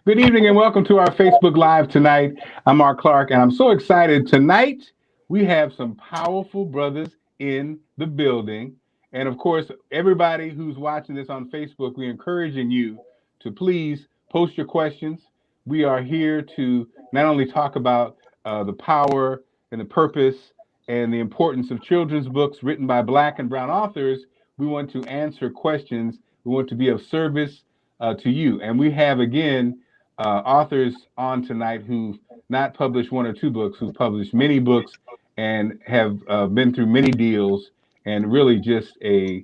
Good evening and welcome to our Facebook Live tonight. I'm Marc Clarke and I'm so excited. Tonight, we have some powerful brothers in the building. And of course, everybody who's watching this on Facebook, we're encouraging you to please post your questions. We are here to not only talk about the power and the purpose and the importance of children's books written by Black and Brown authors, we want to answer questions. We want to be of service to you. And we have, again, authors on tonight who've not published one or two books, who've published many books and have been through many deals, and really just a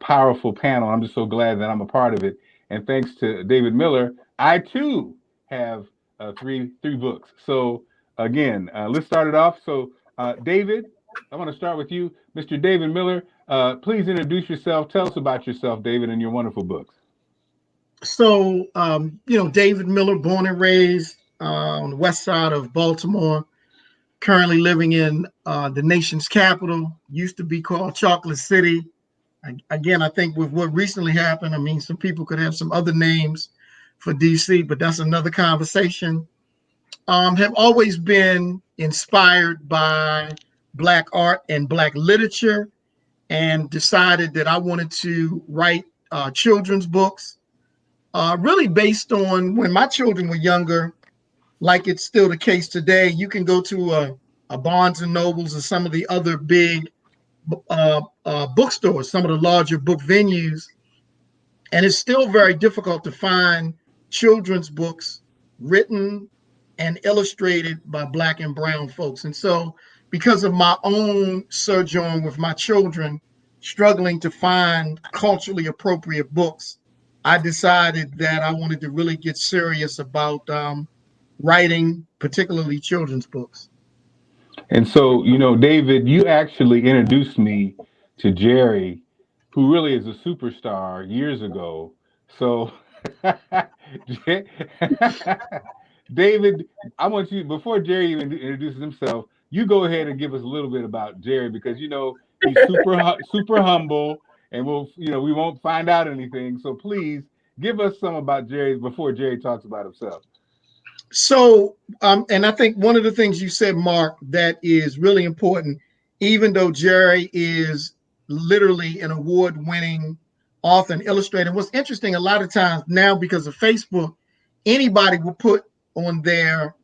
powerful panel. I'm just so glad that I'm a part of it. And thanks to David Miller, I too have three books. So again, let's start it off. So David, I want to start with you, Mr. David Miller. Please introduce yourself. Tell us about yourself, David, and your wonderful books. So, David Miller, born and raised on the west side of Baltimore, currently living in the nation's capital, used to be called Chocolate City. Again, I think with what recently happened, I mean, some people could have some other names for DC, but that's another conversation. Have always been inspired by Black art and Black literature, and decided that I wanted to write children's books. Really based on when my children were younger, like it's still the case today. You can go to a Barnes and Nobles or some of the other big bookstores, some of the larger book venues, and it's still very difficult to find children's books written and illustrated by Black and Brown folks. And so, because of my own sojourn with my children, struggling to find culturally appropriate books, I decided that I wanted to really get serious about writing, particularly children's books. And so, David, you actually introduced me to Jerry, who really is a superstar years ago. So, David, I want you, before Jerry even introduces himself, you go ahead and give us a little bit about Jerry, because he's super humble, and we won't find out anything. So please give us some about Jerry before Jerry talks about himself. So, and I think one of the things you said, Mark, that is really important, even though Jerry is literally an award-winning author and illustrator. What's interesting, a lot of times now, because of Facebook, anybody will put on their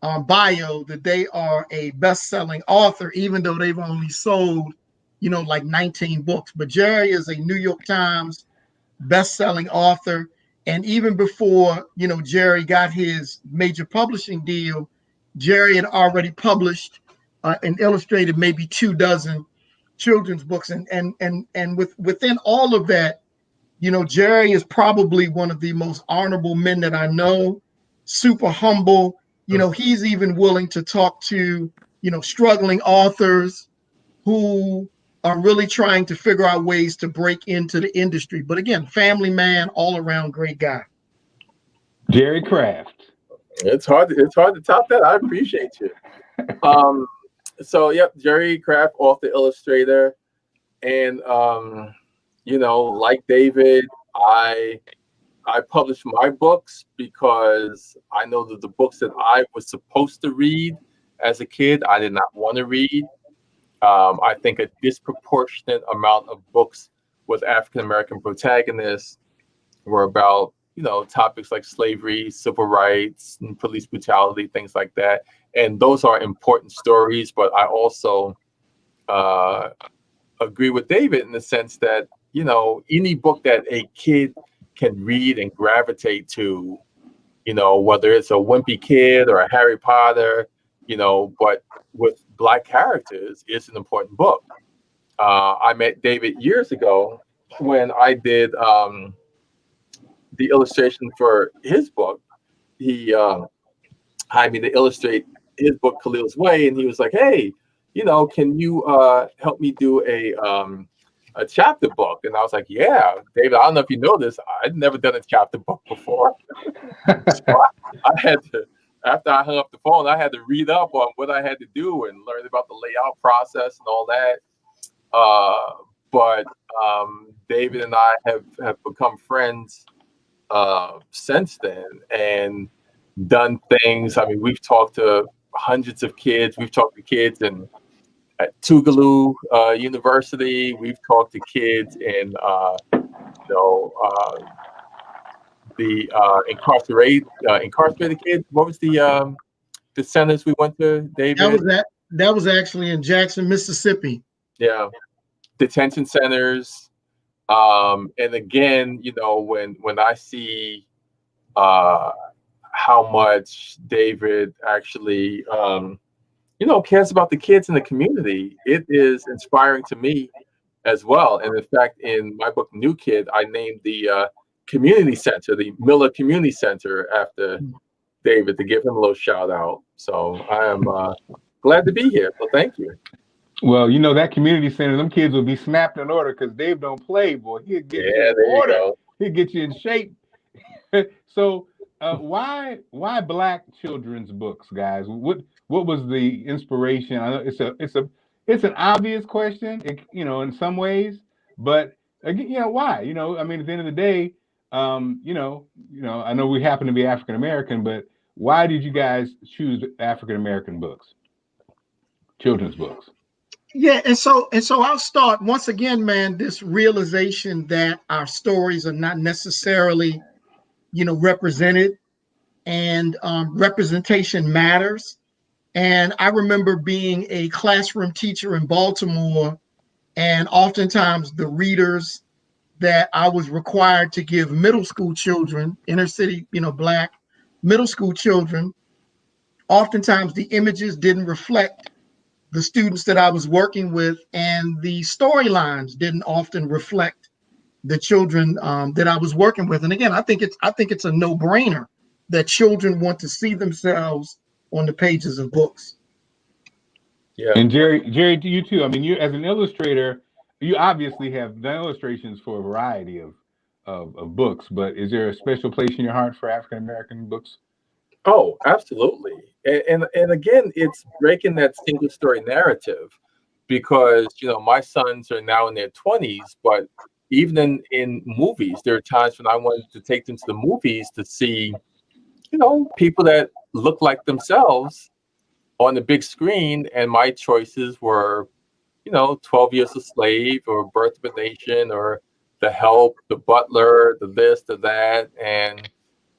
bio that they are a best-selling author, even though they've only sold, like 19 books. But Jerry is a New York Times best-selling author. And even before, Jerry got his major publishing deal, Jerry had already published and illustrated maybe 24 children's books. And within all of that, Jerry is probably one of the most honorable men that I know, super humble. He's even willing to talk to, struggling authors who are really trying to figure out ways to break into the industry. But again, family man, all around great guy. Jerry Craft. It's hard to top that. I appreciate you. So yep, Jerry Craft, author, illustrator. And like David, I publish my books because I know that the books that I was supposed to read as a kid, I did not want to read. I think a disproportionate amount of books with African-American protagonists were about, topics like slavery, civil rights, and police brutality, things like that. And those are important stories, but I also agree with David in the sense that, any book that a kid can read and gravitate to, whether it's a Wimpy Kid or a Harry Potter, but with Black characters, it's an important book. I met David years ago when I did the illustration for his book. He hired me to illustrate his book, Khalil's Way, and he was like, "Hey, can you help me do a chapter book?" And I was like, "Yeah, David, I don't know if you know this, I'd never done a chapter book before." So I had to, after I hung up the phone, I had to read up on what I had to do and learn about the layout process and all that. But David and I have become friends since then and done things. I mean, we've talked to hundreds of kids. We've talked to kids at Tougaloo University. We've talked to kids in the incarcerated kids. What was the centers we went to, David? That was actually in Jackson, Mississippi. Yeah, detention centers. And again, when I see how much David actually cares about the kids in the community, it is inspiring to me as well. And in fact, in my book New Kid, I named the community center, the Miller Community Center, after David, to give him a little shout out. So I am glad to be here. So thank you. Well, that community center, them kids will be snapped in order because Dave don't play, boy. He'll get you in order. He'll get you in shape. So why Black children's books, guys? What was the inspiration? I know it's an obvious question, in some ways, but again, why? I mean, at the end of the day, I know we happen to be African American, but why did you guys choose African American books, children's books? Yeah, and so I'll start once again, man. This realization that our stories are not necessarily, represented, and representation matters. And I remember being a classroom teacher in Baltimore, and oftentimes the readers that I was required to give middle school children, inner city, Black middle school children, oftentimes the images didn't reflect the students that I was working with, and the storylines didn't often reflect the children that I was working with. And again, I think it's a no-brainer that children want to see themselves on the pages of books. Yeah. And Jerry, to you too. I mean, you as an illustrator, you obviously have done illustrations for a variety of books, but is there a special place in your heart for African American books? Oh, absolutely. And again, it's breaking that single story narrative, because my sons are now in their 20s, but even in movies, there are times when I wanted to take them to the movies to see people that look like themselves on the big screen, and my choices were 12 Years a Slave, or Birth of a Nation, or The Help, The Butler, the this, the that. And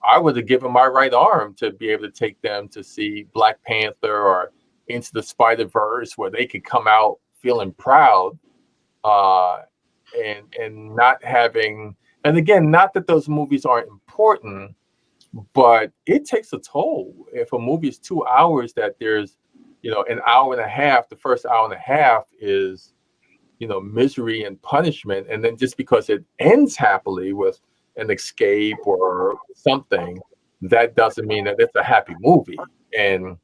I would have given my right arm to be able to take them to see Black Panther or Into the Spider-Verse, where they could come out feeling proud, and not having, and again, not that those movies aren't important, but it takes a toll. If a movie is 2 hours, that there's an hour and a half, the first hour and a half is misery and punishment, and then just because it ends happily with an escape or something, that doesn't mean that it's a happy movie. And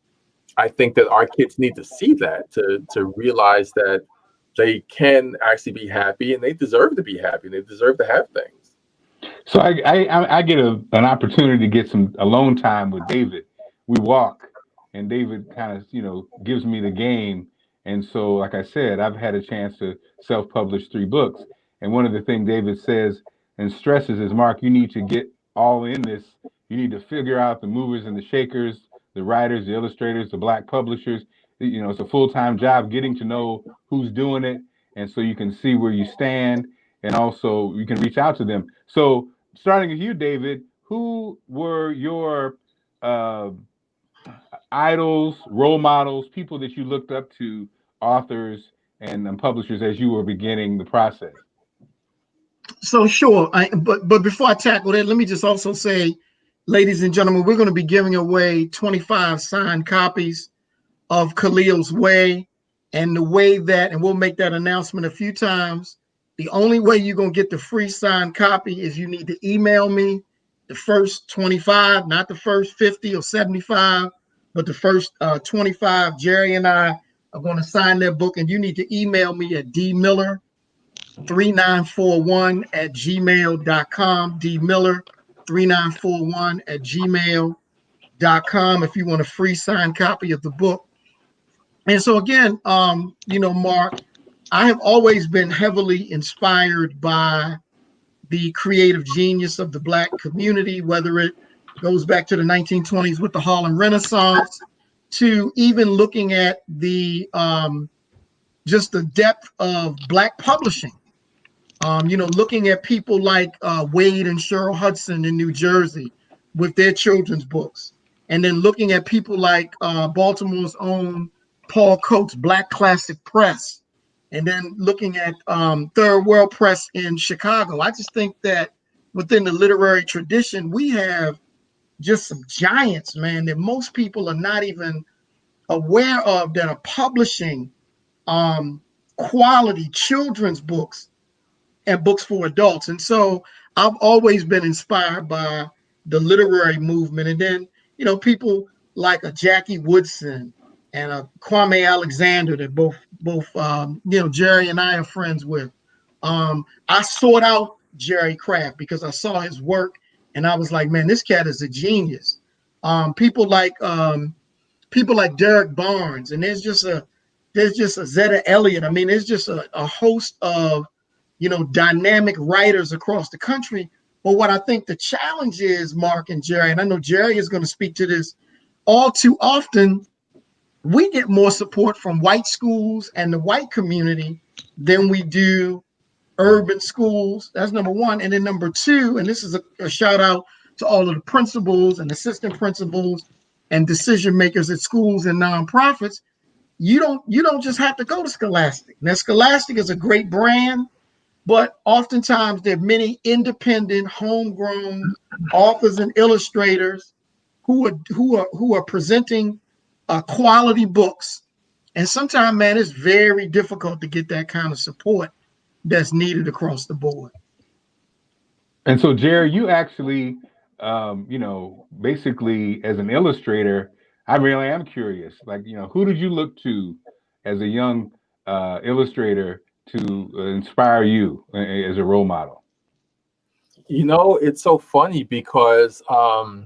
I think that our kids need to see that, to realize that they can actually be happy, and they deserve to be happy, and they deserve to have things. So I get an opportunity to get some alone time with David. We walk, and David kind of gives me the game. And so, like I said, I've had a chance to self-publish 3 books. And one of the things David says and stresses is, Mark, you need to get all in this. You need to figure out the movers and the shakers, the writers, the illustrators, the Black publishers. It's a full-time job getting to know who's doing it, and so you can see where you stand, and also you can reach out to them. So starting with you, David, who were your idols, role models, people that you looked up to, authors and publishers, as you were beginning the process? So sure, but before I tackle that, let me just also say, ladies and gentlemen, we're going to be giving away 25 signed copies of Khalil's Way. And the way that, and we'll make that announcement a few times, the only way you're going to get the free signed copy is you need to email me the first 25, not the first 50 or 75, but the first 25. Jerry and I are going to sign their book, and you need to email me at dmiller3941@gmail.com, dmiller3941@gmail.com, if you want a free signed copy of the book. And so again, Mark, I have always been heavily inspired by the creative genius of the Black community, whether it goes back to the 1920s with the Harlem Renaissance, to even looking at the just the depth of Black publishing. Looking at people like Wade and Cheryl Hudson in New Jersey with their children's books, and then looking at people like Baltimore's own Paul Coates Black Classic Press, and then looking at Third World Press in Chicago. I just think that within the literary tradition, we have just some giants, man, that most people are not even aware of, that are publishing quality children's books and books for adults. And so I've always been inspired by the literary movement. And then, people like a Jackie Woodson and a Kwame Alexander that both Jerry and I are friends with. I sought out Jerry Craft because I saw his work and I was like, man, this cat is a genius. People like Derek Barnes, and there's just a Zetta Elliott. I mean, there's just a host of dynamic writers across the country. But what I think the challenge is, Mark and Jerry, and I know Jerry is going to speak to this, all too often, we get more support from white schools and the white community than we do urban schools. That's number one. And then number two, and this is a shout out to all of the principals and assistant principals and decision makers at schools and nonprofits. You don't just have to go to Scholastic. Now, Scholastic is a great brand, but oftentimes there are many independent, homegrown authors and illustrators who are presenting quality books. And sometimes, man, it's very difficult to get that kind of support that's needed across the board. And so, Jerry, you actually, basically as an illustrator, I really am curious. Like, who did you look to as a young illustrator to inspire you as a role model? It's so funny because I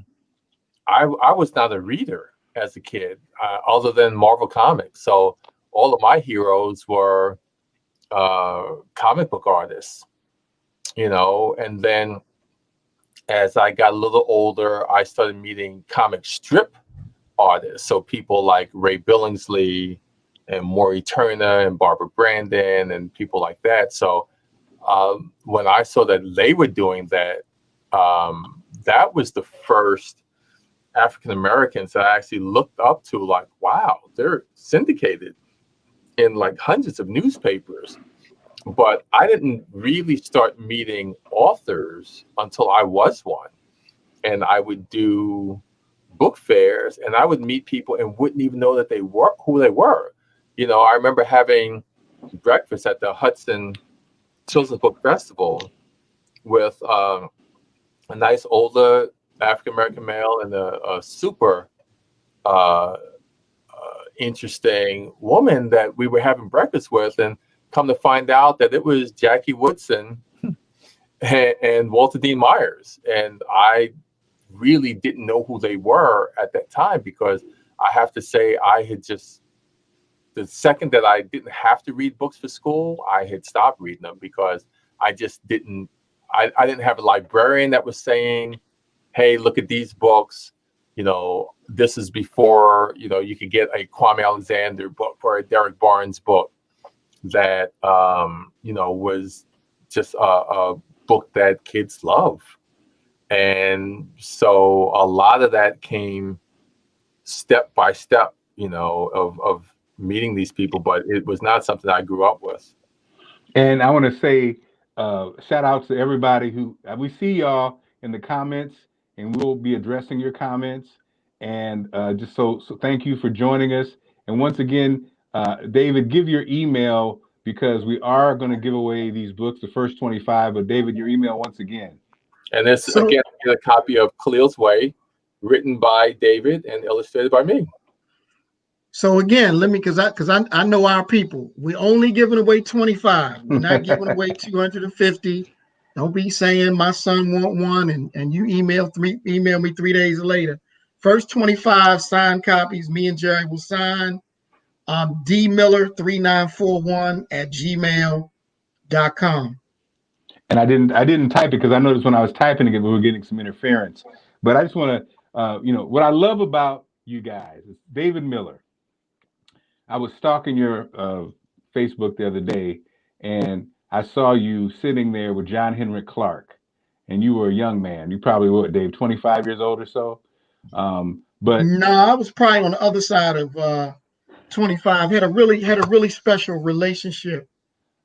was not a reader as a kid, other than Marvel Comics. So all of my heroes were comic book artists, and then as I got a little older, I started meeting comic strip artists. So people like Ray Billingsley and Maury Turner and Barbara Brandon and people like that. So when I saw that they were doing that, that was the first African Americans that I actually looked up to, like, wow, they're syndicated in like hundreds of newspapers. But I didn't really start meeting authors until I was one. And I would do book fairs and I would meet people and wouldn't even know that they were who they were. I remember having breakfast at the Hudson Children's Book Festival with a nice older African-American male and a super interesting woman that we were having breakfast with, and come to find out that it was Jackie Woodson and Walter Dean Myers. And I really didn't know who they were at that time, because I have to say I had just, the second that I didn't have to read books for school, I had stopped reading them, because I just didn't, I didn't have a librarian that was saying, hey, look at these books. This is before, you could get a Kwame Alexander book or a Derek Barnes book that, was just a book that kids love. And so a lot of that came step by step, of meeting these people, but it was not something I grew up with. And I want to say shout out to everybody who we see y'all in the comments, and we'll be addressing your comments. And just so thank you for joining us. And once again, David, give your email, because we are going to give away these books, the first 25. But David, your email once again. And this again, a copy of Khalil's Way, written by David and illustrated by me. So again, let me, because I know our people. We're only giving away 25. We're not giving away 250. Don't be saying my son want one and you email me 3 days later. First 25 signed copies, me and Jerry will sign. dmiller3941@gmail.com. And I didn't type it because I noticed when I was typing it, we were getting some interference. But I just want to, what I love about you guys is David Miller. I was stalking your Facebook the other day, and I saw you sitting there with John Henrik Clarke, and you were a young man. You probably what, Dave, 25 years old or so. But No, I was probably on the other side of 25. Had a really special relationship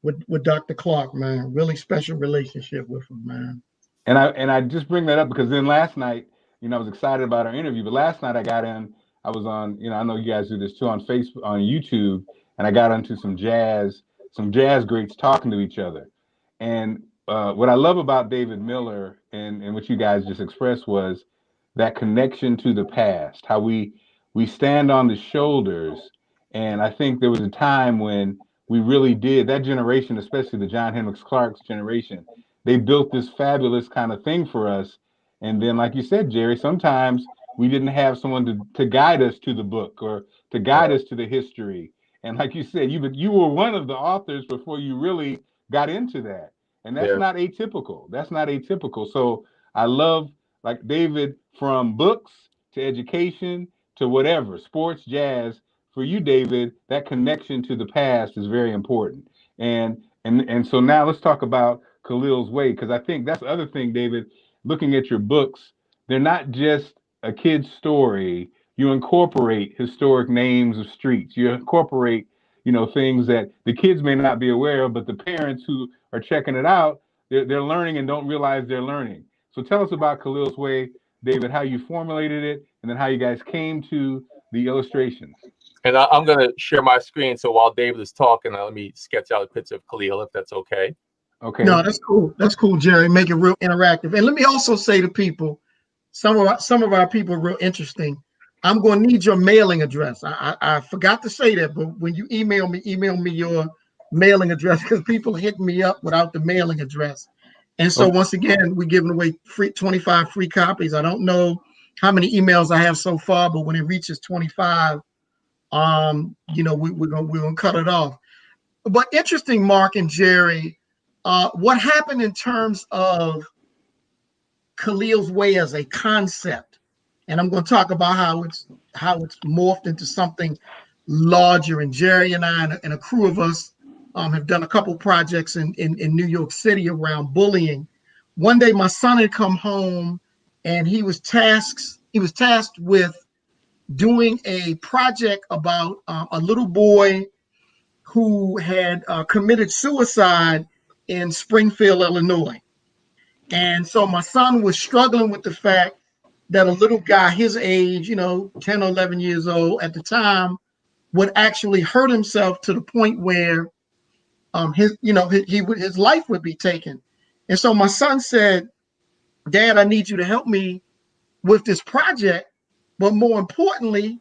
with Dr. Clarke, man. Really special relationship with him, man. and I just bring that up because then last night, I was excited about our interview, but last night I was on, I know you guys do this too on Facebook, on YouTube, and I got onto some jazz greats talking to each other. And what I love about David Miller and what you guys just expressed was that connection to the past, how we stand on the shoulders. And I think there was a time when we really did, that generation, especially the John Henrik Clarke's generation, they built this fabulous kind of thing for us. And then, like you said, Jerry, sometimes we didn't have someone to guide us to the book or to guide Right. us to the history. And like you said, you were one of the authors before you really got into that. And that's Yeah. not atypical. That's not atypical. So I love, like David, from books to education to whatever, sports, jazz. For you, David, that connection to the past is very important. And so now let's talk about Khalil's Way, because I think that's the other thing, David. Looking at your books, they're not just a kid's story. You incorporate historic names of streets. You incorporate, things that the kids may not be aware of, but the parents who are checking it out, they're learning and don't realize they're learning. So tell us about Khalil's Way, David, how you formulated it, and then how you guys came to the illustrations. And I'm going to share my screen. So while David is talking, let me sketch out a picture of Khalil, if that's okay. Okay. No, that's cool. That's cool, Jerry. Make it real interactive. And let me also say to people, some of our people are real interesting. I'm going to need your mailing address. I forgot to say that, but when you email me your mailing address because people hit me up without the mailing address. And so Okay. once again, we're giving away 25 free copies. I don't know how many emails I have so far, but when it reaches 25, we're gonna cut it off. But interesting, Mark and Jerry, what happened in terms of Khalil's Way as a concept, and I'm going to talk about how it's morphed into something larger. And Jerry and I and a crew of us have done a couple projects in New York City around bullying. One day, my son had come home, and he was tasked with doing a project about a little boy who had committed suicide in Springfield, Illinois. And so my son was struggling with the fact that a little guy his age, 10 or 11 years old at the time, would actually hurt himself to the point where his life would be taken. And so my son said, "Dad, I need you to help me with this project. But more importantly,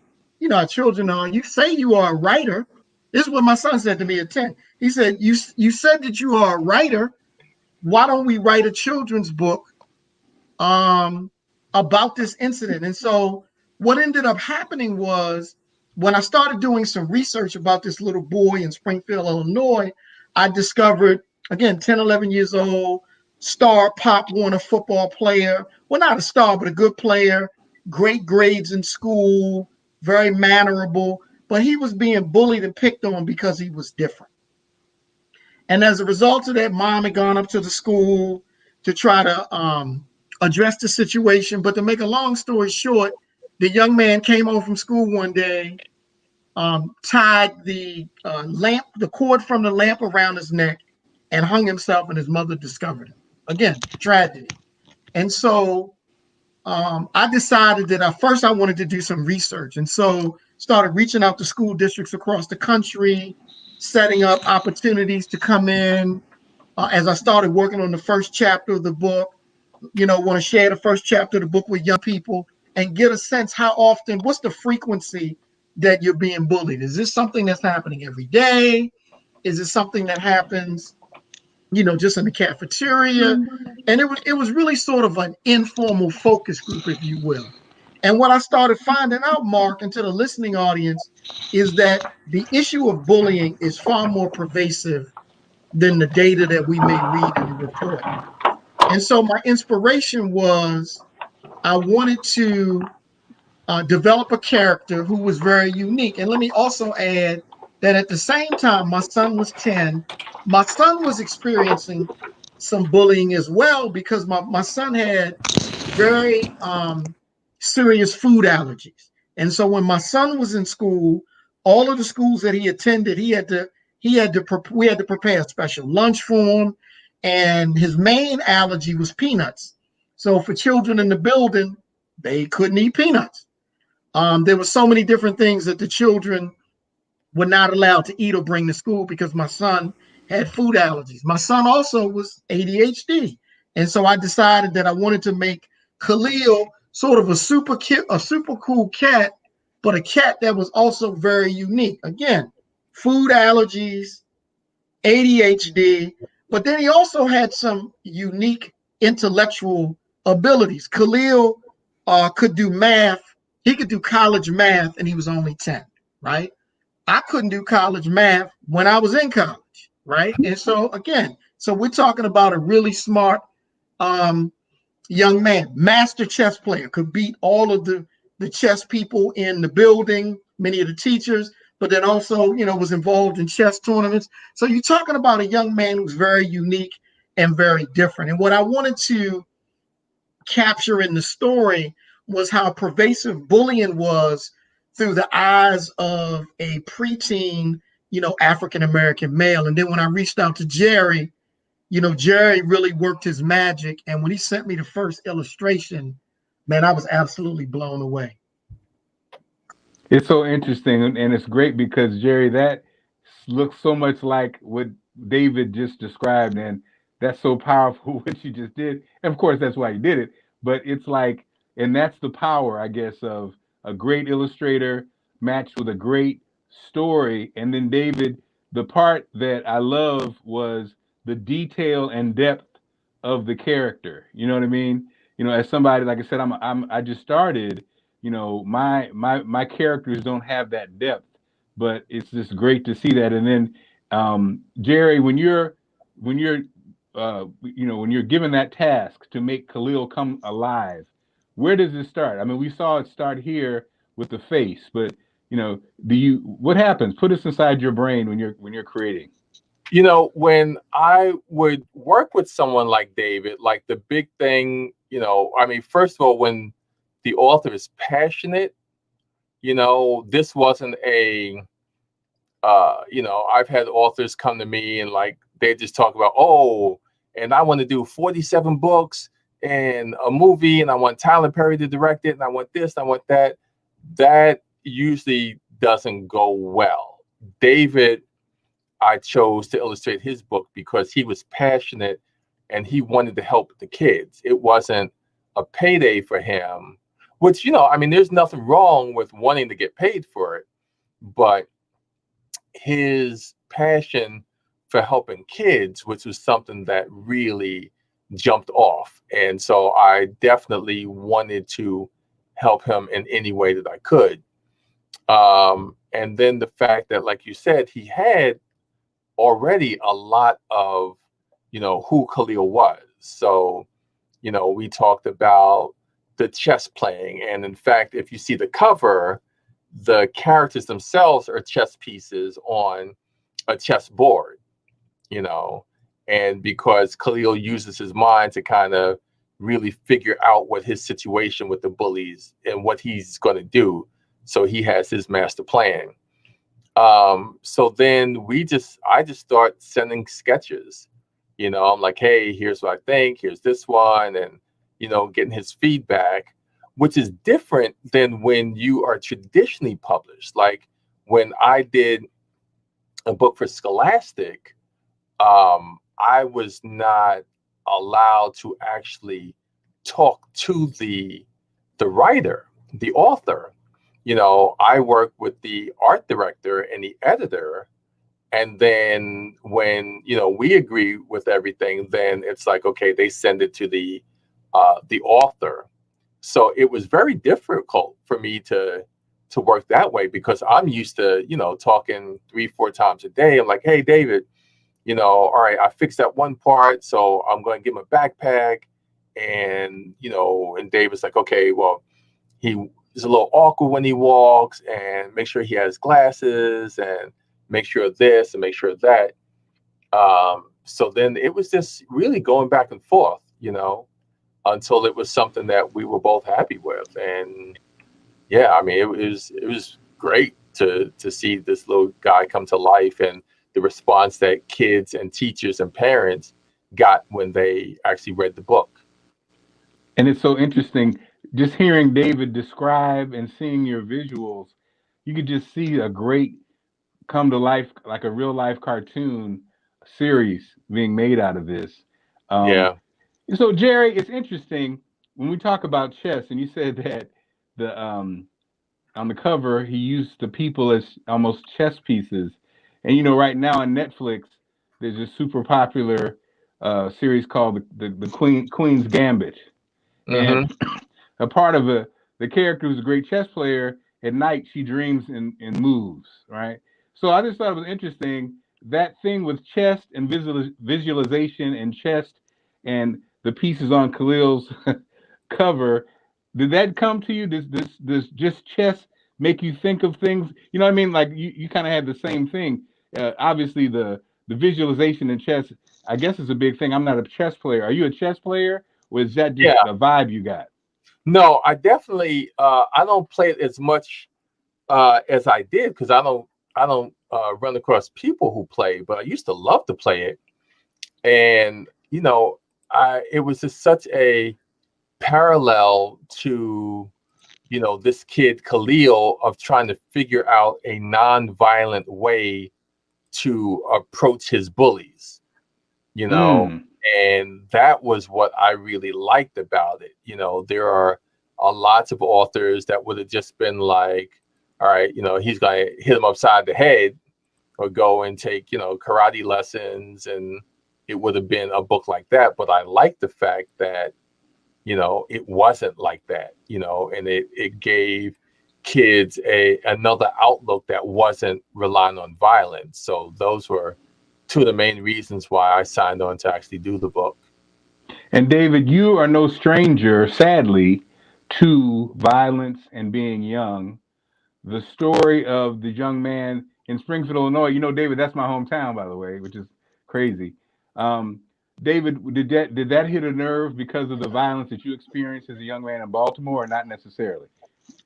our children are, you say you are a writer." This is what my son said to me at 10. He said, you said that you are a writer. Why don't we write a children's book about this incident? And so what ended up happening was when I started doing some research about this little boy in Springfield, Illinois, I discovered, again, 10, 11 years old, star Pop Warner football player. Well, not a star, but a good player, great grades in school, very mannerable, but he was being bullied and picked on because he was different. And as a result of that, mom had gone up to the school to try to address the situation. But to make a long story short, the young man came home from school one day, tied the the cord from the lamp around his neck, and hung himself, and his mother discovered him. Again, tragedy. And so I decided that first I wanted to do some research. And so started reaching out to school districts across the country, setting up opportunities to come in. As I started working on the first chapter of the book, want to share the first chapter of the book with young people and get a sense how often, what's the frequency that you're being bullied? Is this something that's happening every day? Is it something that happens, just in the cafeteria? And it was really sort of an informal focus group, if you will. And what I started finding out, Mark, and to the listening audience, is that the issue of bullying is far more pervasive than the data that we may read in the report. And so my inspiration was I wanted to develop a character who was very unique. And let me also add that at the same time, my son was 10. My son was experiencing some bullying as well because my son had very serious food allergies. And so when my son was in school, all of the schools that he attended, we had to prepare a special lunch for him. And his main allergy was peanuts. So for children in the building, they couldn't eat peanuts. There were so many different things that the children were not allowed to eat or bring to school because my son had food allergies. My son also was ADHD. And so I decided that I wanted to make Khalil sort of a super cool cat, but a cat that was also very unique. Again, food allergies, ADHD, but then he also had some unique intellectual abilities. Khalil could do math. He could do college math, and he was only 10, right? I couldn't do college math when I was in college, right? And so again, so we're talking about a really smart young man, master chess player, could beat all of the chess people in the building, many of the teachers, but then also, was involved in chess tournaments. So you're talking about a young man who's very unique and very different. And what I wanted to capture in the story was how pervasive bullying was through the eyes of a preteen, African American male. And then when I reached out to Jerry, Jerry really worked his magic. And when he sent me the first illustration, man, I was absolutely blown away. It's so interesting, and it's great because Jerry, that looks so much like what David just described, and that's so powerful what you just did. And of course, that's why you did it. But it's like, and that's the power, I guess, of a great illustrator matched with a great story. And then David, the part that I love was the detail and depth of the character. You know what I mean? As somebody, like I said, I just started, my characters don't have that depth, but it's just great to see that. And then Jerry, when you're given that task to make Khalil come alive, where does it start? I mean, we saw it start here with the face, but what happens? Put us inside your brain when you're creating. When I would work with someone like David, like the big thing, I mean, first of all, when the author is passionate, this wasn't I've had authors come to me and like, they just talk about, oh, and I want to do 47 books and a movie, and I want Tyler Perry to direct it, and I want this, and I want that. That usually doesn't go well. David, I chose to illustrate his book because he was passionate and he wanted to help the kids. It wasn't a payday for him, which, I mean, there's nothing wrong with wanting to get paid for it, but his passion for helping kids, which was something that really jumped off. And so I definitely wanted to help him in any way that I could. And then the fact that, like you said, he had already a lot of, who Khalil was. So, we talked about the chess playing. And in fact, if you see the cover, the characters themselves are chess pieces on a chess board, and because Khalil uses his mind to kind of really figure out what his situation with the bullies and what he's going to do. So he has his master plan. So then I just start sending sketches, I'm like, hey, here's what I think, here's this one, and, getting his feedback, which is different than when you are traditionally published. Like when I did a book for Scholastic, I was not allowed to actually talk to the writer, the author. I work with the art director and the editor. And then when, we agree with everything, then it's like, okay, they send it to the author. So it was very difficult for me to work that way because I'm used to, talking 3-4 times a day. I'm like, hey, David, all right, I fixed that one part, so I'm going to get my backpack. And, and David's like, okay, well, he is a little awkward when he walks, and make sure he has glasses, and make sure this and make sure that. So then it was just really going back and forth, until it was something that we were both happy with. And yeah, I mean, it was great to see this little guy come to life, and the response that kids and teachers and parents got when they actually read the book. And it's so interesting just hearing David describe and seeing your visuals. You could just see a great come to life, like a real life cartoon series being made out of this. Um, Yeah. so Jerry, it's interesting when we talk about chess, and you said that the on the cover he used the people as almost chess pieces, and right now on Netflix there's a super popular series called the Queen's Gambit, and Hmm. a part of the character who's a great chess player. At night, she dreams and moves, right? So I just thought it was interesting that thing with chest and visualization and chest and the pieces on Khalil's cover. Did that come to you? Does just chess make you think of things? You know what I mean? Like you kind of had the same thing. Obviously, the visualization in chess, I guess, is a big thing. I'm not a chess player. Are you a chess player, or is that just Yeah. a vibe you got? No, I definitely I don't play it as much as I did, because I don't run across people who play, but I used to love to play it. And I it was just such a parallel to this kid Khalil, of trying to figure out a non-violent way to approach his bullies, you know, Mm. and that was what I really liked about it. There are lots of authors that would have just been like, all right, he's going to hit him upside the head, or go and take, karate lessons, and it would have been a book like that. But I like the fact that, it wasn't like that, and it gave kids another outlook that wasn't relying on violence. So those were two of the main reasons why I signed on to actually do the book. And David, you are no stranger, sadly, to violence and being young. The story of the young man in Springfield, Illinois. David, that's my hometown, by the way, which is crazy. Um, David, did that hit a nerve because of the violence that you experienced as a young man in Baltimore, or not necessarily?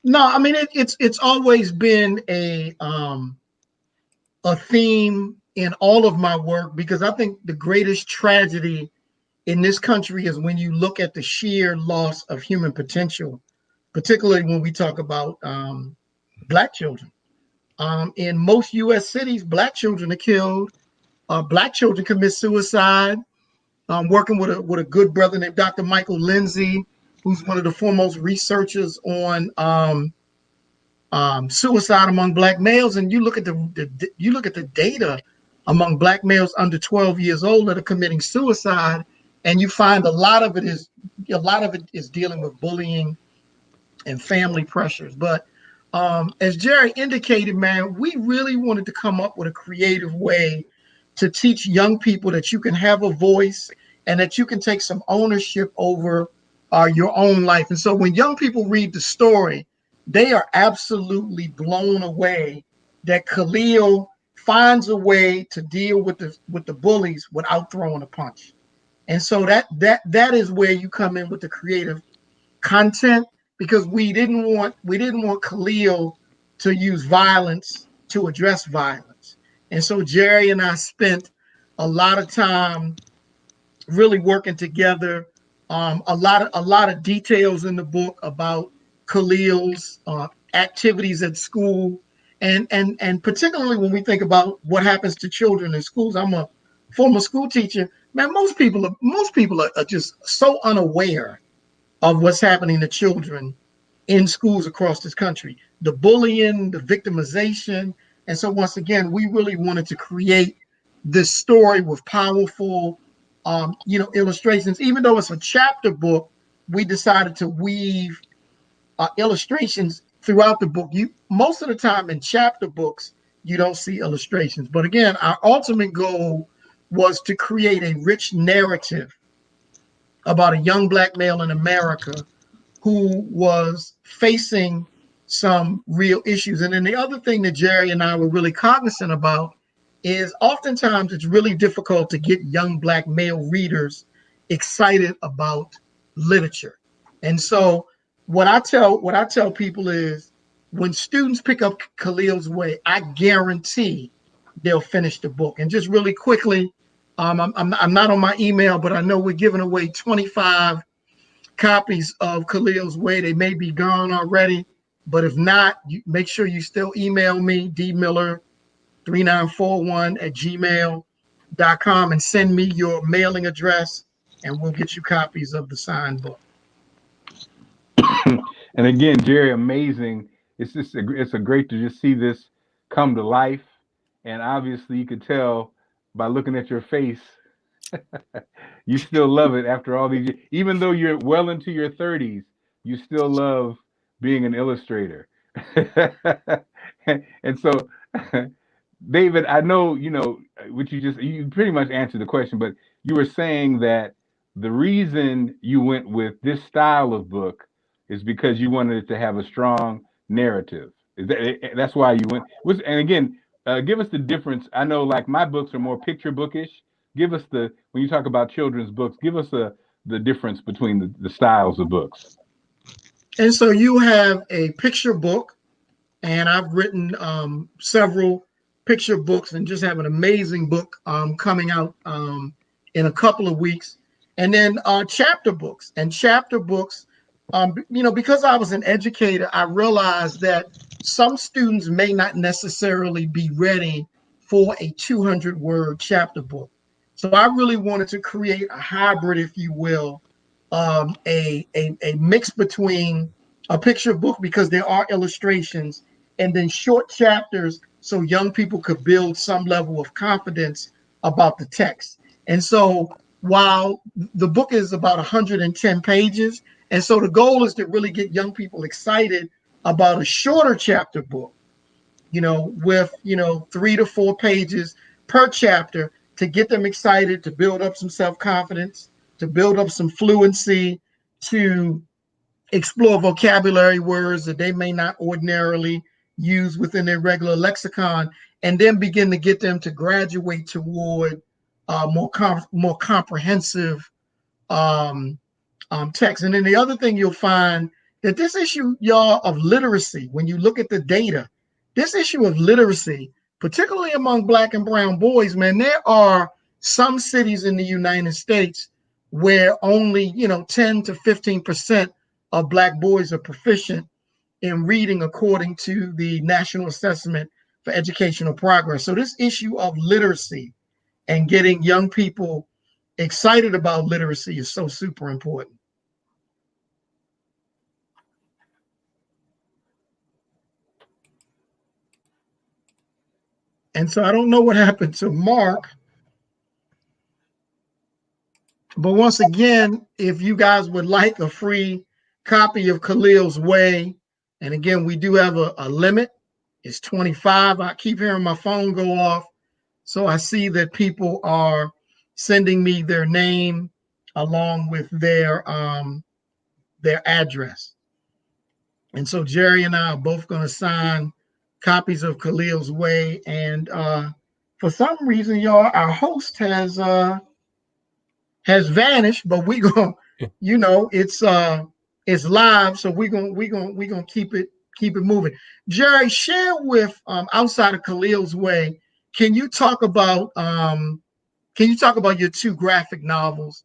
No, I mean it's always been a theme in all of my work, because I think the greatest tragedy in this country is when you look at the sheer loss of human potential, particularly when we talk about Black children. In most U.S. cities, Black children are killed. Black children commit suicide. I'm working with a good brother named Dr. Michael Lindsay, who's one of the foremost researchers on suicide among Black males. And you look at the data among Black males under 12 years old that are committing suicide, and you find a lot of it is dealing with bullying and family pressures. But as Jerry indicated, man, we really wanted to come up with a creative way to teach young people that you can have a voice and that you can take some ownership over your own life. And so when young people read the story, they are absolutely blown away that Khalil finds a way to deal with the bullies without throwing a punch. And so that is where you come in with the creative content, because we didn't want Khalil to use violence to address violence. And so Jerry and I spent a lot of time really working together. A lot of details in the book about Khalil's activities at school, and particularly when we think about what happens to children in schools. I'm a former school teacher. Man, most people are just so unaware of what's happening to children in schools across this country, the bullying, the victimization. And so once again, we really wanted to create this story with powerful, illustrations. Even though it's a chapter book, we decided to weave illustrations throughout the book. You Most of the time in chapter books, you don't see illustrations. But again, our ultimate goal was to create a rich narrative about a young Black male in America who was facing some real issues. And then the other thing that Jerry and I were really cognizant about is oftentimes it's really difficult to get young Black male readers excited about literature. And so what I tell people is when students pick up Khalil's Way, I guarantee they'll finish the book. And just really quickly, I'm not on my email, but I know we're giving away 25 copies of Khalil's Way. They may be gone already, but if not, you make sure you still email me, dmiller3941@gmail.com, and send me your mailing address, and we'll get you copies of the signed book. And again, Jerry, amazing. It's a great to just see this come to life. And obviously, you could tell by looking at your face, you still love it after all these years. Even though you're well into your 30s, you still love being an illustrator. And so, David, I know, what you pretty much answered the question, but you were saying that the reason you went with this style of book is because you wanted it to have a strong narrative. That's why you went? And again, give us the difference. I know, like, my books are more picture bookish. Give us when you talk about children's books, give us the difference between the styles of books. And so you have a picture book, and I've written several picture books and just have an amazing book coming out in a couple of weeks. And then chapter books. And chapter books, because I was an educator, I realized that some students may not necessarily be ready for a 200-word chapter book. So I really wanted to create a hybrid, if you will, a mix between a picture book, because there are illustrations, and then short chapters so young people could build some level of confidence about the text. And so while the book is about 110 pages, and so the goal is to really get young people excited about a shorter chapter book, with 3 to 4 pages per chapter, to get them excited, to build up some self-confidence, to build up some fluency, to explore vocabulary words that they may not ordinarily use within their regular lexicon, and then begin to get them to graduate toward more comprehensive text. And then the other thing you'll find that this issue, y'all, of literacy, when you look at the data, this issue of literacy, particularly among Black and brown boys, man, there are some cities in the United States where only 10 to 15% of Black boys are proficient in reading according to the National Assessment for Educational Progress. So this issue of literacy and getting young people excited about literacy is so super important. And so I don't know what happened to Mark, but once again, if you guys would like a free copy of Khalil's Way, and again, we do have a limit, it's 25. I keep hearing my phone go off, so I see that people are sending me their name along with their address. And so Jerry and I are both going to sign copies of Khalil's Way. And for some reason, y'all, our host has vanished, but we gonna, it's live, so we gonna keep it moving. Jerry, share with outside of Khalil's Way, can you talk about your 2 graphic novels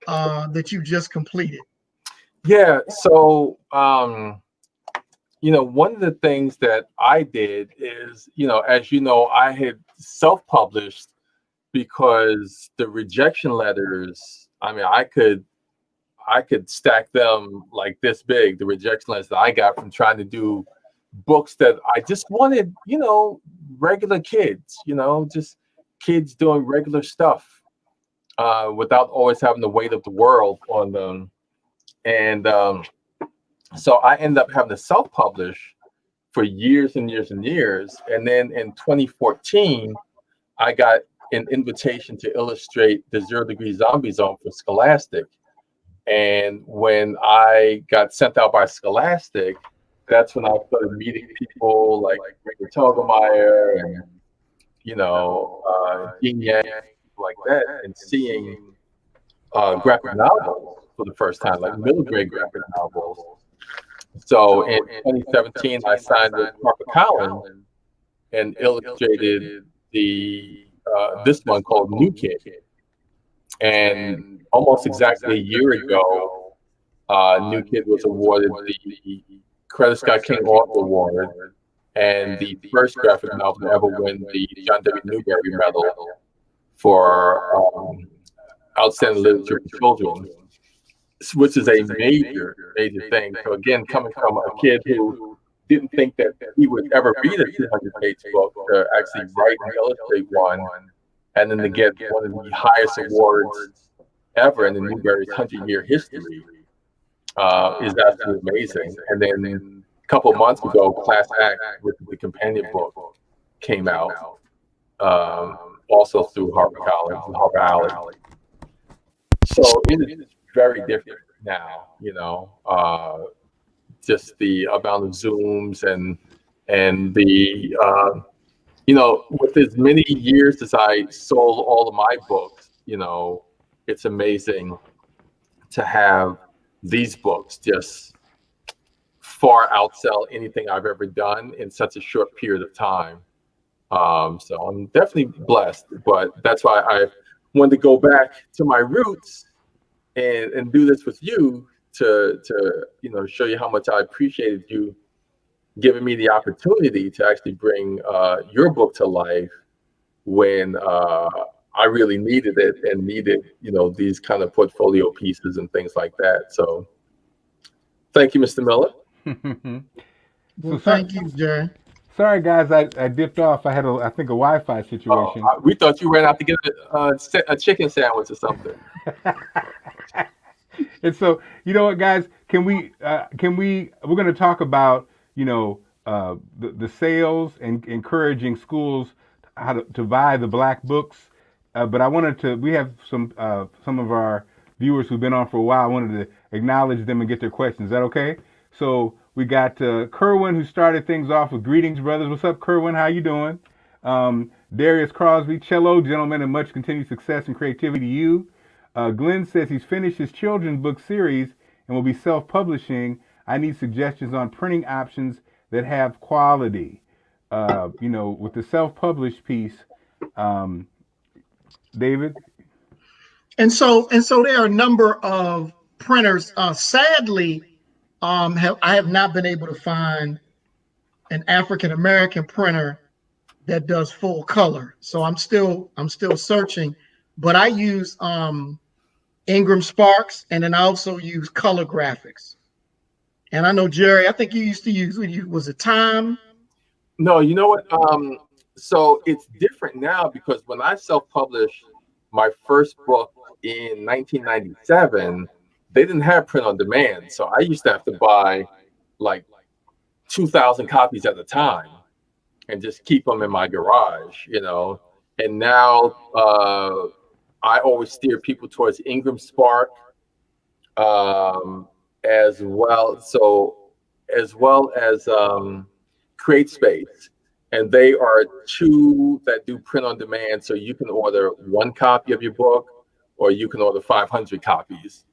that you just completed? Yeah, so one of the things that I did is, as you know, I had self-published because the rejection letters, I mean, I could stack them like this big, the rejection letters that I got from trying to do books that I just wanted, regular kids, just kids doing regular stuff without always having the weight of the world on them. And so I ended up having to self-publish for years and years and years. And then in 2014, I got an invitation to illustrate the 0 Degree Zombie Zone for Scholastic. And when I got sent out by Scholastic, that's when I started meeting people like Raymond Togemeyer and, Gene Yang, people like that, and seeing graphic novels for the first time, like middle grade graphic novels. So in 2017, I signed with HarperCollins and illustrated this one called New Kid. And almost exactly a year ago, New Kid was awarded the Coretta Scott King Author Award and the first graphic novel to ever win the John W. Newbery Medal for outstanding literature for children, which is a major thing. So again, coming from a kid who didn't think that he would ever read a 200-page book to actually write and illustrate one, and then to get one of the highest awards ever in the Newbery's 100-year history is absolutely amazing. And then a couple of months ago, Class Act, with the companion book, came out, also through HarperCollins and Harper Alley. So it is very different now, just the amount of Zooms and the with as many years as I sold all of my books, it's amazing to have these books just far outsell anything I've ever done in such a short period of time. So I'm definitely blessed, but that's why I wanted to go back to my roots and do this with you to show you how much I appreciated you giving me the opportunity to actually bring your book to life when I really needed it and needed these kind of portfolio pieces and things like that. So thank you, Mr. Miller. Well, thank you, Jerry. Sorry, guys, I dipped off. I had I think a Wi-Fi situation. We thought you ran out to get a chicken sandwich or something. And so, you know what, guys? We're going to talk about the sales and encouraging schools how to buy the Black books. But we have some of our viewers who've been on for a while. I wanted to acknowledge them and get their questions. Is that okay? So we got Kerwin, who started things off with greetings, brothers. What's up, Kerwin? How you doing? Darius Crosby, cello, gentlemen, and much continued success and creativity to you. Glenn says he's finished his children's book series and will be self-publishing. I need suggestions on printing options that have quality. With the self-published piece, David. And so there are a number of printers. Sadly, I have not been able to find an African American printer that does full color. So I'm still searching, but I use Ingram Sparks, and then I also use Color Graphics. And I know, Jerry, I think you used to use, was it Time? No, you know what? So it's different now because when I self-published my first book in 1997, they didn't have print on demand. So I used to have to buy like 2,000 copies at a time and just keep them in my garage, And now I always steer people towards Ingram Spark as well. So as well as CreateSpace. And they are two that do print on demand. So you can order one copy of your book, or you can order 500 copies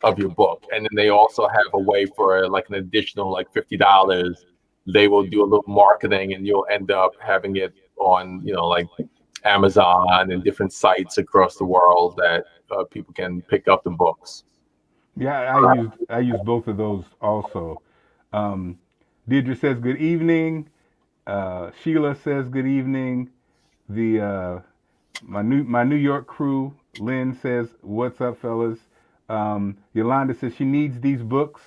of your book. And then they also have a way for like an additional like $50. They will do a little marketing and you'll end up having it on, like Amazon and different sites across the world that people can pick up the books. Yeah, I use both of those also. Deidre says good evening. Sheila says good evening. My New York crew, Lynn says, what's up, fellas? Yolanda says she needs these books.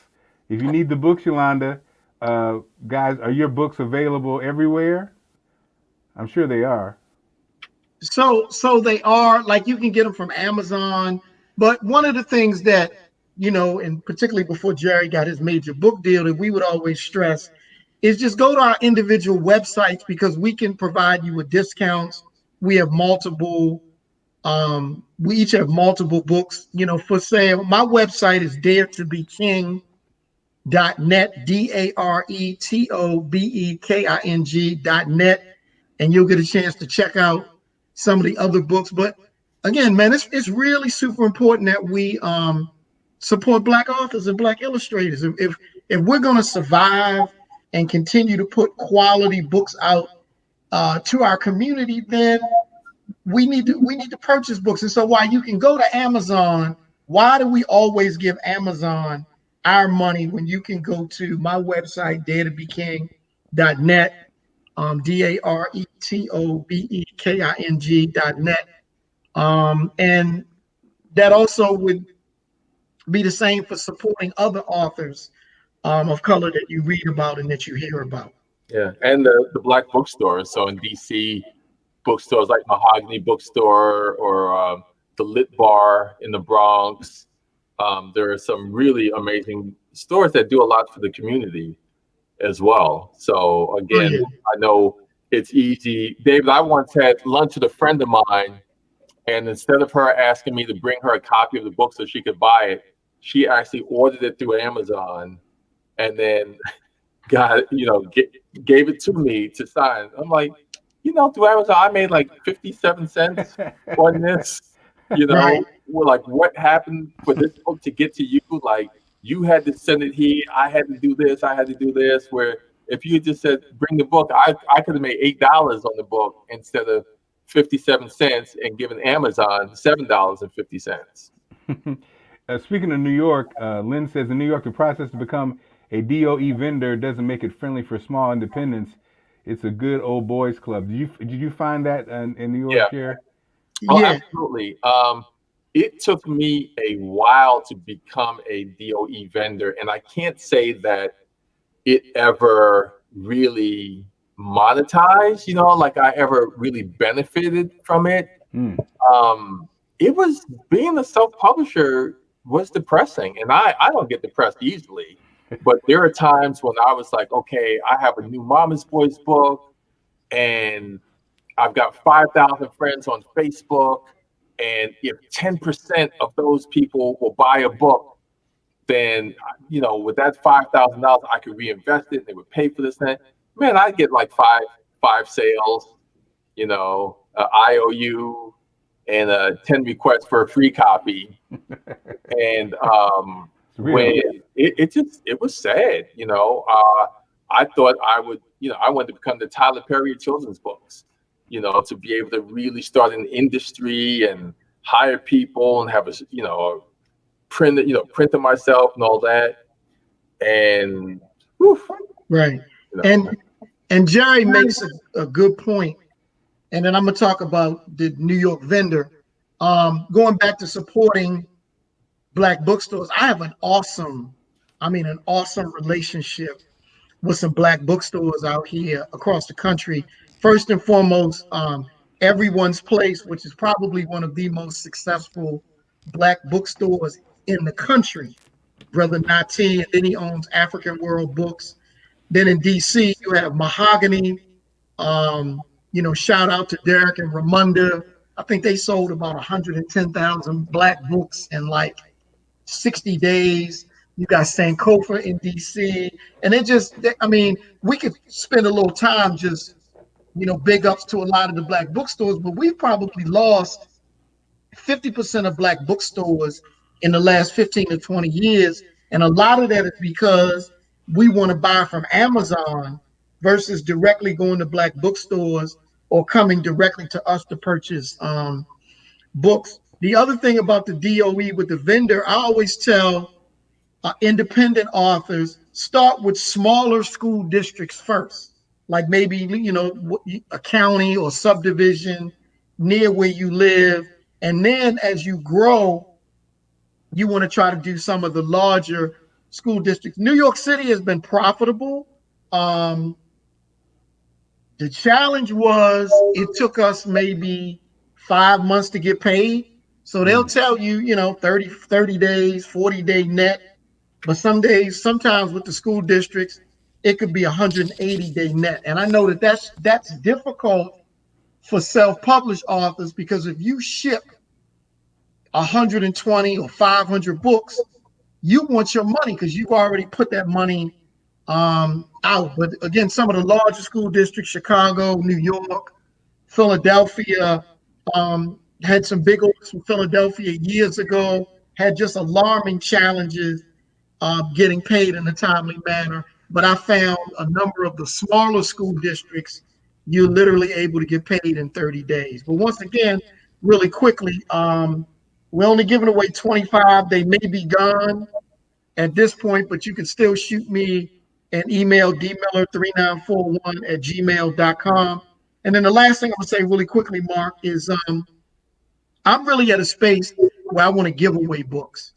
If you need the books, Yolanda, guys, are your books available everywhere? I'm sure they are. So they are, like, you can get them from Amazon. But one of the things that, and particularly before Jerry got his major book deal, that we would always stress is just go to our individual websites, because we can provide you with discounts we have multiple. We each have multiple books, for sale. My website is daretobeking.net, DARETOBEKING.net, and you'll get a chance to check out some of the other books. But again, man, it's really super important that we support Black authors and Black illustrators. If we're going to survive and continue to put quality books out to our community, then we need to purchase books. And so while you can go to Amazon, why do we always give Amazon our money when you can go to my website, daretobeking.net, DARETOBEKING.net. And that also would be the same for supporting other authors of color that you read about and that you hear about. Yeah, and the Black bookstores. So in DC, bookstores like Mahogany Bookstore or the Lit Bar in the Bronx. There are some really amazing stores that do a lot for the community as well. So again, I know it's easy. David, I once had lunch with a friend of mine, and instead of her asking me to bring her a copy of the book so she could buy it, she actually ordered it through Amazon and then gave it to me to sign. I'm like, through Amazon, I made like 57 cents on this. Right. We're like, what happened for this book to get to you? Like, you had to send it here. I had to do this. I had to do this. Where if you just said, bring the book, I could have made $8 on the book instead of 57 cents and given Amazon $7.50. Speaking of New York, Lynn says in New York, the process to become a DOE vendor doesn't make it friendly for small independents. It's a good old boys club. Did you find that in New York, Jerry? Oh, absolutely. It took me a while to become a DOE vendor, and I can't say that it ever really monetized, like I ever really benefited from it. It was being a self-publisher was depressing, and I don't get depressed easily. But there are times when I was like, okay, I have a new Mama's Boys book, and I've got 5,000 friends on Facebook, and if 10% of those people will buy a book, then with that $5,000, I could reinvest it. And they would pay for this thing. Man, I get like five sales, IOU, and 10 requests for a free copy, and when it was sad. I thought I would, I wanted to become the Tyler Perry of children's books, to be able to really start an industry and hire people and have a print it myself and all that. And right. And Jerry makes a good point. And then I'm gonna talk about the New York vendor. Going back to supporting Black bookstores, I have an awesome relationship with some Black bookstores out here across the country. First and foremost, Everyone's Place, which is probably one of the most successful Black bookstores in the country. Brother Nati, and then he owns African World Books. Then in DC, you have Mahogany. Shout out to Derek and Ramunda. I think they sold about 110,000 Black books in like 60 days. You got Sankofa in DC. And we could spend a little time just, big ups to a lot of the Black bookstores, but we've probably lost 50% of Black bookstores in the last 15 to 20 years. And a lot of that is because we want to buy from Amazon versus directly going to Black bookstores or coming directly to us to purchase books. The other thing about the DOE with the vendor, I always tell independent authors, start with smaller school districts first, like maybe, a county or subdivision near where you live. And then as you grow, you want to try to do some of the larger school districts. New York City has been profitable. The challenge was it took us maybe 5 months to get paid. So they'll tell you, 30 days, 40-day net. But sometimes with the school districts, it could be 180-day net. And I know that's difficult for self-published authors, because if you ship 120 or 500 books, you want your money because you've already put that money out. But again, some of the larger school districts, Chicago, New York, Philadelphia, had some big orders from Philadelphia years ago, had just alarming challenges getting paid in a timely manner. But I found a number of the smaller school districts, you're literally able to get paid in 30 days. But once again, really quickly, we're only giving away 25. They may be gone at this point, but you can still shoot me an email, dmiller3941@gmail.com. And then the last thing I'm gonna say really quickly, Mark, is I'm really at a space where I want to give away books,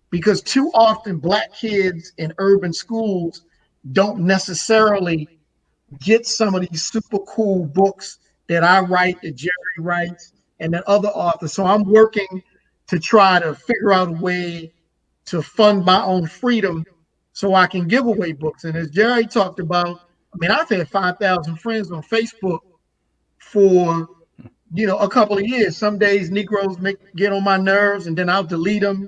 because too often Black kids in urban schools don't necessarily get some of these super cool books that I write, that Jerry writes, and that other authors. So I'm working to try to figure out a way to fund my own freedom so I can give away books. And as Jerry talked about, I mean, I've had 5,000 friends on Facebook for, a couple of years. Some days Negroes get on my nerves, and then I'll delete them.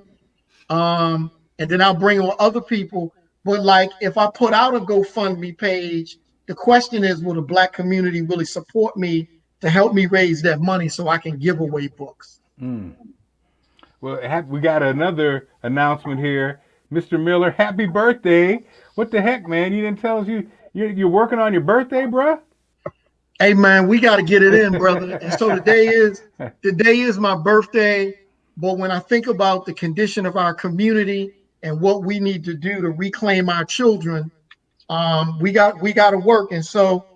And then I'll bring on other people. But like, if I put out a GoFundMe page, the question is, will the Black community really support me to help me raise that money so I can give away books? Well, we got another announcement here. Mr. Miller, happy birthday. What the heck, man? You didn't tell us you're working on your birthday, bruh? Hey, man, we got to get it in, brother. And so today is my birthday. But when I think about the condition of our community and what we need to do to reclaim our children, we got to work. And so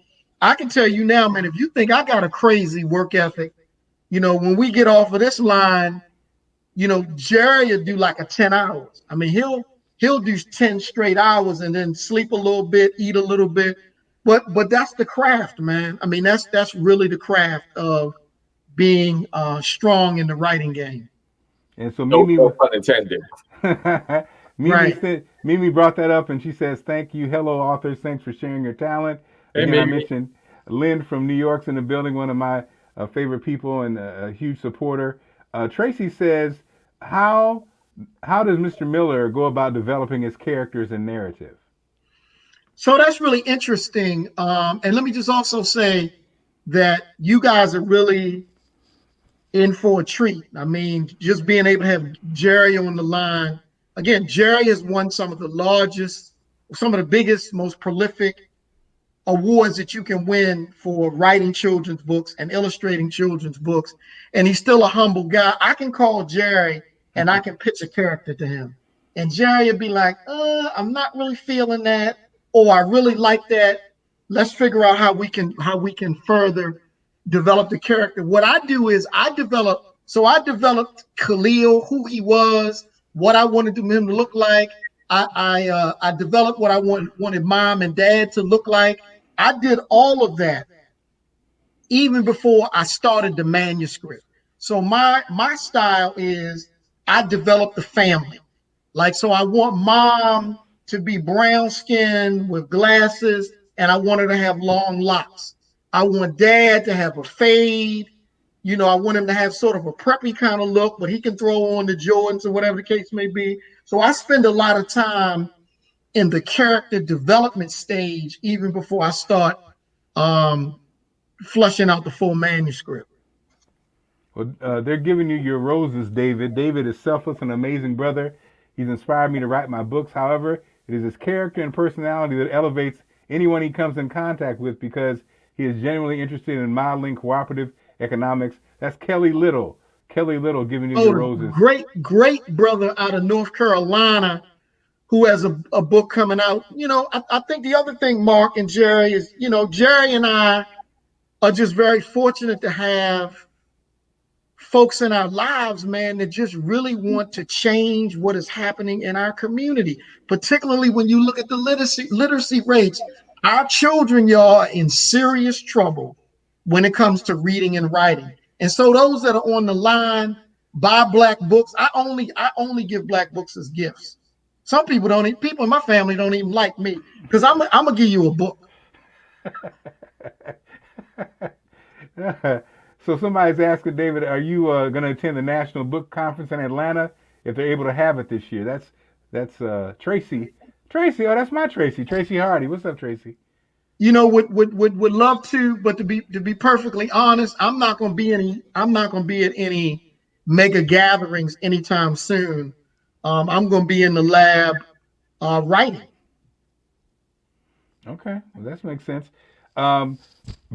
I can tell you now, man, if you think I got a crazy work ethic, when we get off of this line, Jerry will do like a 10 hours. I mean, he'll do 10 straight hours and then sleep a little bit, eat a little bit. But that's the craft, man. I mean, that's really the craft of being strong in the writing game. And so No, Mimi, no pun intended. Mimi brought that up, and she says, "Thank you, hello authors. Thanks for sharing your talent." Hey, Again, I Mimi. mentioned Lynn from New York's in the building, one of my favorite people and a huge supporter. Tracy says, "How does Mr. Miller go about developing his characters and narrative?" So that's really interesting. And let me just also say that you guys are really in for a treat. I mean, just being able to have Jerry on the line. Again, Jerry has won some of the biggest, most prolific awards that you can win for writing children's books and illustrating children's books. And he's still a humble guy. I can call Jerry and I can pitch a character to him. And Jerry would be like, I'm not really feeling that. Or I really like that. Let's figure out how we can further develop the character. What I do is I developed Khalil, who he was, what I wanted him to look like. I developed what I wanted mom and dad to look like. I did all of that even before I started the manuscript. So my style is I develop the family. Like, so I want mom to be brown skinned with glasses, and I want her to have long locks. I want dad to have a fade. I want him to have sort of a preppy kind of look, but he can throw on the Jordans or whatever the case may be. So I spend a lot of time in the character development stage, even before I start flushing out the full manuscript. Well, they're giving you your roses, David. David is selfless and amazing brother. He's inspired me to write my books. However, it is his character and personality that elevates anyone he comes in contact with because he is genuinely interested in modeling cooperative economics. That's Kelly Little. Kelly Little giving you your roses. Great brother out of North Carolina who has a book coming out. I think the other thing, Mark and Jerry, is, Jerry and I are just very fortunate to have folks in our lives, man, that just really want to change what is happening in our community, particularly when you look at the literacy rates. Our children, y'all, are in serious trouble when it comes to reading and writing. And so those that are on the line, buy Black books. I only give Black books as gifts. Some people people in my family don't even like me because I'm gonna give you a book. So somebody's asking David, are you going to attend the National Book Conference in Atlanta if they're able to have it this year? That's Tracy. Tracy, oh, that's my Tracy. Tracy Hardy. What's up, Tracy? You know, would love to, but to be perfectly honest, I'm not going to be at any mega gatherings anytime soon. I'm going to be in the lab writing. Okay, well, that makes sense. Um,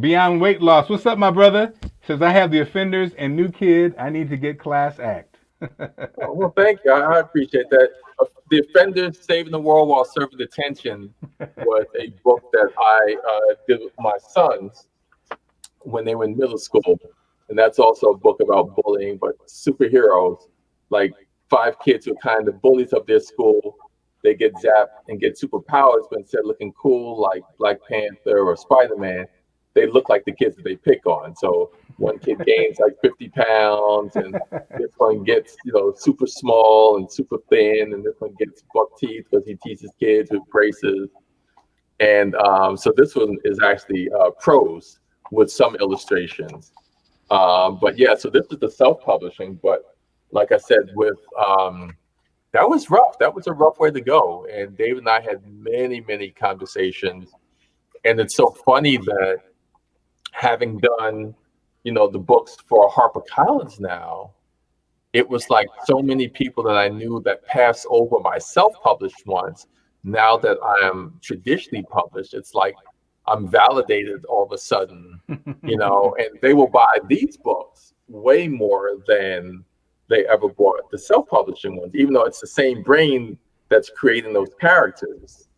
Beyond Weight Loss. What's up, my brother? Says I have the offenders and new kid. I need to get class act. Oh, well, thank you. I appreciate that. The Offenders Saving the World While Serving Detention was a book that I did with my sons when they were in middle school. And that's also a book about bullying, but superheroes, like 5 kids who are kind of bullies of their school. They get zapped and get superpowers, but instead of looking cool like Black Panther or Spider-Man, they look like the kids that they pick on. So one kid gains like 50 pounds, and this one gets, super small and super thin, and this one gets buck teeth because he teaches kids with braces. And so this one is actually prose with some illustrations. But yeah, so this is the self-publishing. But like I said, with that was rough. That was a rough way to go. And David and I had many, many conversations. And it's so funny that having done, the books for HarperCollins now, it was like so many people that I knew that passed over my self-published ones. Now that I am traditionally published, it's like I'm validated all of a sudden, and they will buy these books way more than they ever bought the self-publishing ones, even though it's the same brain that's creating those characters.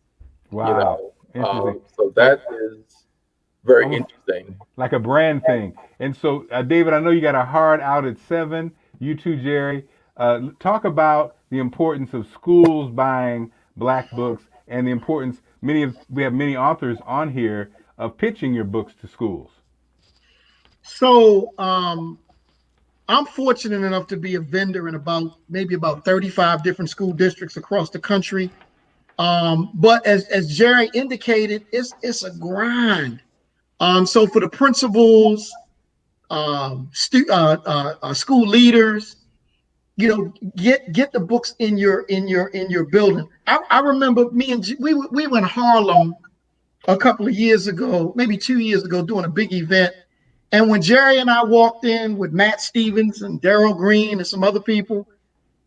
Wow. Interesting. So that is very interesting. Like a brand thing. And so, David, I know you got a hard out at 7. You too, Jerry. Talk about the importance of schools buying Black books and the importance, we have many authors on here, of pitching your books to schools. So I'm fortunate enough to be a vendor in maybe about 35 different school districts across the country. But as Jerry indicated, it's a grind. So for the principals, school leaders, get the books in your building. I remember we went Harlem a couple of years ago, maybe 2 years ago, doing a big event. And when Jerry and I walked in with Matt Stevens and Daryl Green and some other people,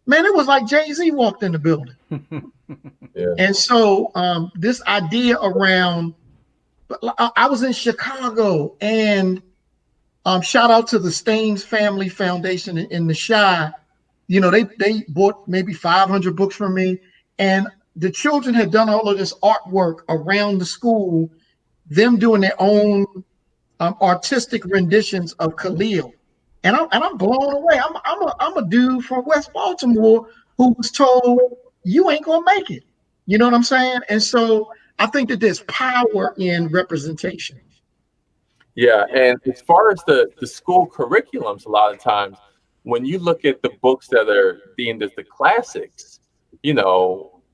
man, it was like Jay-Z walked in the building. Yeah. And so this idea around, I was in Chicago, and shout out to the Staines Family Foundation in the Chi. They bought maybe 500 books from me, and the children had done all of this artwork around the school, them doing their own artistic renditions of Khalil, and I'm blown away. I'm a dude from West Baltimore who was told you ain't gonna make it. You know what I'm saying? And so I think that there's power in representation. Yeah, and as far as the school curriculums, a lot of times when you look at the books that are deemed as the classics,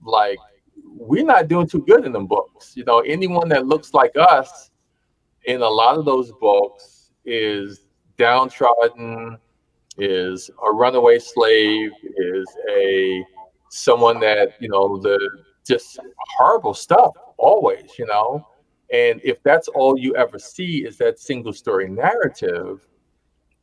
like we're not doing too good in them books. Anyone that looks like us in a lot of those books is downtrodden, is a runaway slave, is someone that, the just horrible stuff always, And if that's all you ever see is that single story narrative,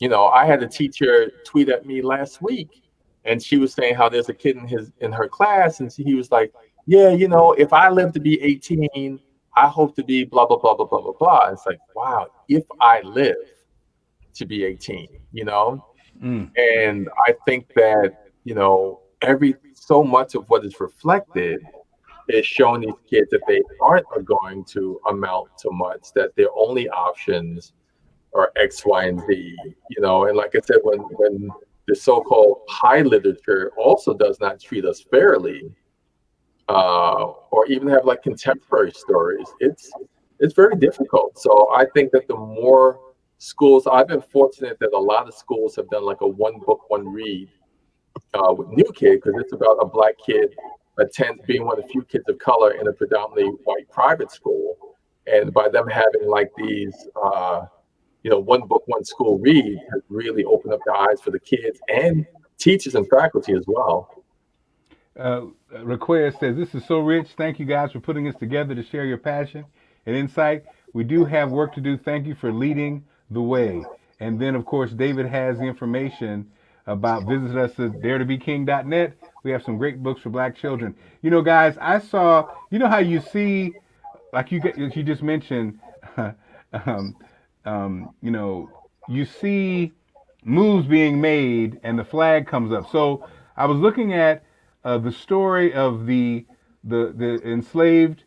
I had a teacher tweet at me last week, and she was saying how there's a kid in her class, and he was like, yeah, if I live to be 18, I hope to be blah, blah, blah, blah, blah, blah, blah. It's like, wow, if I live to be 18, And I think that, so much of what is reflected is showing these kids that they aren't going to amount to much, that their only options are X, Y, and Z, And like I said, when the so-called high literature also does not treat us fairly, or even have like contemporary stories, it's very difficult. So I think that the more schools, I've been fortunate that a lot of schools have done like a one book, one read with New Kid, because it's about a Black kid being one of the few kids of color in a predominantly white private school. And by them having like these one book, one school read has really opened up the eyes for the kids and teachers and faculty as well. Request says, this is so rich. Thank you guys for putting this together to share your passion and insight. We do have work to do. Thank you for leading the way. And then, of course, David has the information about visit us at daretobeking.net. We have some great books for Black children. Guys, I saw, how you see, like you just mentioned, um, you see moves being made and the flag comes up. So I was looking at the story of the enslaved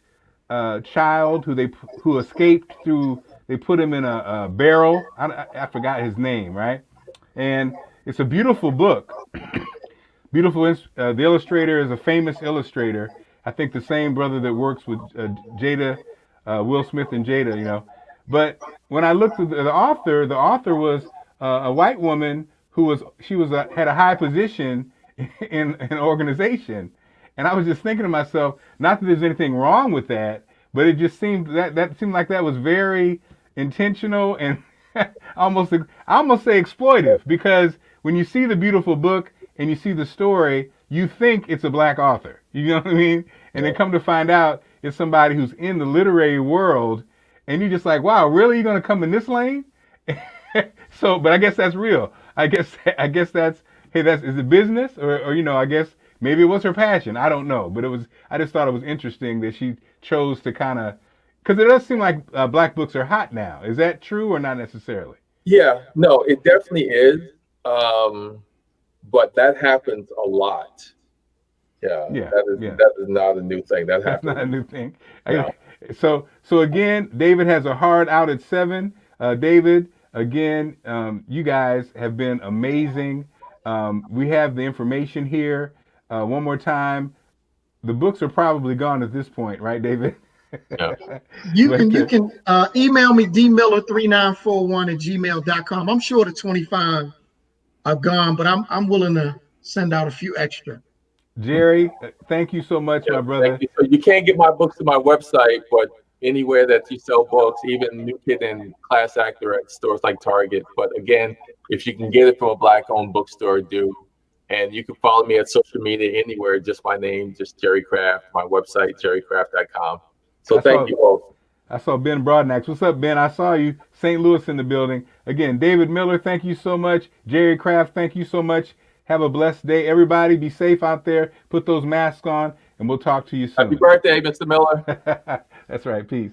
child who escaped through. They put him in a barrel. I forgot his name, right? And it's a beautiful book. Beautiful. The illustrator is a famous illustrator. I think the same brother that works with Jada, Will Smith and Jada. But when I looked at the author was a white woman who had a high position in an organization, and I was just thinking to myself, not that there's anything wrong with that, but it just seemed that seemed like that was very intentional and I almost say exploitive, because when you see the beautiful book and you see the story, you think it's a Black author. You know what I mean? And then come to find out it's somebody who's in the literary world, and you're just like, wow, really? You're going to come in this lane? So, but I guess that's real. I guess that's, hey, is it business or I guess maybe it was her passion. I don't know, but I just thought it was interesting that she chose to kind of, because it does seem like Black books are hot now. Is that true or not necessarily? Yeah, no, it definitely is. But that happens a lot. Yeah. That is not a new thing. That happens. That's not a new thing. Yeah. So again, David has a hard out at 7. David, again, you guys have been amazing. We have the information here. One more time, the books are probably gone at this point, right, David? Yeah. You can email me dmiller3941@gmail.com. I'm sure the 25 are gone, but I'm willing to send out a few extra. Jerry, thank you so much, my brother. Thank you. So you can't get my books to my website, but anywhere that you sell books, even New Kid and Class Actor at stores like Target. But again, if you can get it from a Black-owned bookstore, do. And you can follow me at social media anywhere, just my name, just Jerry Craft, my website, jerrycraft.com. So thank you both. I saw Ben Broadnax. What's up, Ben? I saw you. St. Louis in the building. Again, David Miller, thank you so much. Jerry Craft, thank you so much. Have a blessed day. Everybody be safe out there. Put those masks on, and we'll talk to you soon. Happy birthday, Mr. Miller. That's right. Peace.